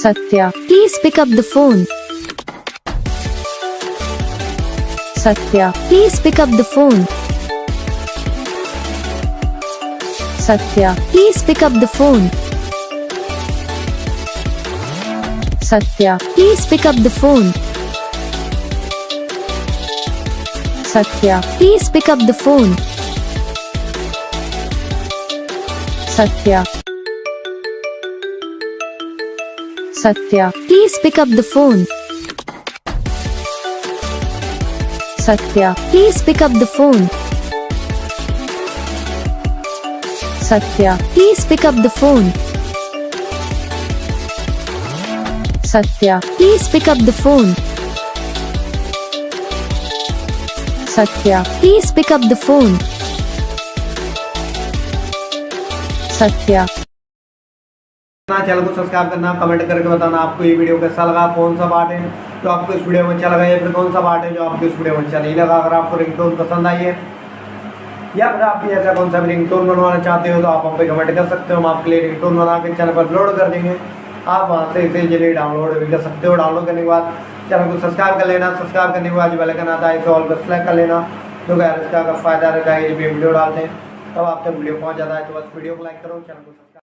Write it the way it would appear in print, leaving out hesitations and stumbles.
Satya, please pick up the phone. Satya, please pick up the phone. Satya, please pick up the phone. Satya, please pick up the phone. Satya, please pick up the phone. Satya. Satya, please pick up the phone. Satya, please pick up the phone. Satya, please pick up the phone. Satya, please pick up the phone. Satya, please pick up the phone. Satya. Channel को subscribe करना, comment करके बताना आपको ये video कैसा लगा, कौन सा पार्ट है जो आपको इस वीडियो में अच्छा लगा या फिर कौन सा पार्ट है जो आपको इस वीडियो में अच्छा नहीं लगा। अगर आपको रिंगटोन पसंद आई है या फिर आप भी ऐसा कौन सा भी रिंगटोन बनवाना चाहते हो तो आप हम पे कमेंट कर सकते हो। हम आपके लिए रिंगटोन बना के चैनल पर अपलोड कर देंगे। आप वहाँ से इसे इजीली डाउनलोड भी कर सकते हो। डाउनलोड करने के बाद चैनल को सब्सक्राइब कर लेना। सब्सक्राइब करने के बाद जो बेल आइकन आता है इसे ऑल पर सेलेक्ट कर लेना, तो इसका फ़ायदा रहता है। जब वीडियो डालते हैं तब आप तक वीडियो पहुँच जाता है। तो बस वीडियो को लाइक करो, चैनल को